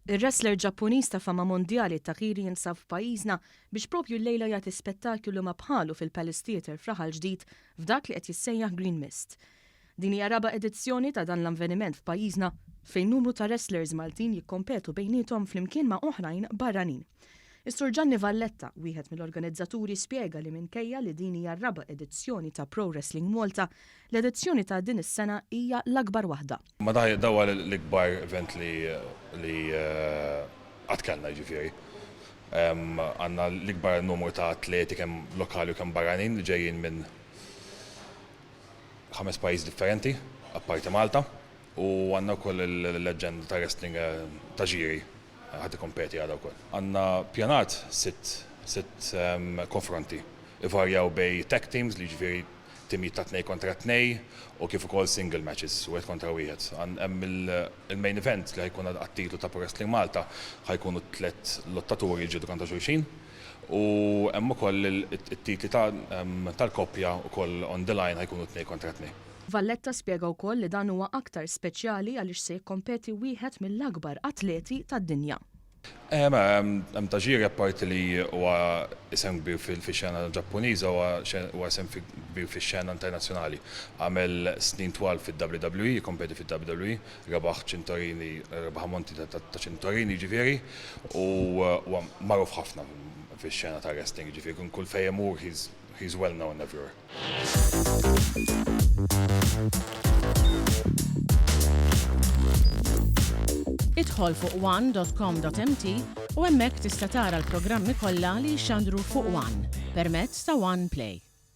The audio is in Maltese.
Ir-wrestler Ġappuniż ta' Fama Mondjali Tajiri jinsab f'pajjiżna biex propju llejla jagħti spettaklu ma' bħalu fil-Palace Theatre f'Raħal ġdid f'dak li qed jissejjaħ Green Mist. Din hija raba' edizzjoni ta' dan l-avveniment f'pajjiżna fejn numru ta' wrestlers Maltin jikkompetu bejniethom flimkien ma' oħrajn barranin. Is-Sur Gianni Valletta, wieħed mill-organizzaturi, spjega li minkejja li din hija raba' edizzjoni ta' Pro Wrestling Malta, l-edizzjoni ta' din is-sena hija l-akbar waħda. Ma dawa l-ikbar event li qatt kellna jiġifieri. Għandna l-ikbar numru ta' atleti kemm lokali u kemm barranin li ġejjin minn 5 pajjiż differenti, apparti Malta, u għandna wkoll il-leġenda ta' wrestling Tajiri ħad ikkompeti għadha wkoll. Għandna pjanat sitt konfronti. Ivarjaw bej tag teams li ġifieri timijiet ta' 2 kontra 2 u kif ukoll single matches, wieħed kontra wieħed. Hemm il-main event li ħajkun għat-titlu ta' Pro Wrestling Malta ħajkunu 3 lottaturi ġidu kontra xulxin. U hemm ukoll it-titli tal-koppja ukoll on the line ħajkunu 2 kontra 2. Valletta spjega wkoll li dan huwa aktar speċjali għaliex se jikkompeti wieħed mill-akbar atleti tad-dinja. Hemm Tajiri apparti li huwa isem kbir fix-xena Ġappuniża huwa isem kbir fix-xena internazzjonali. Għamel snin twal fid-WWE, jikkompeti fid-WWE, rebaħ ċintorini, rebaħ monti ta' ċintorini ġifieri u huwa magħruf ħafna fix-xena ta' wrestling ġifieri kull fejn imur he's well known everywhere. Idħol fuq one.com.mt u hemmhekk tista' tara l-programmi kollha li jxandru fuq One permezz ta' One Play.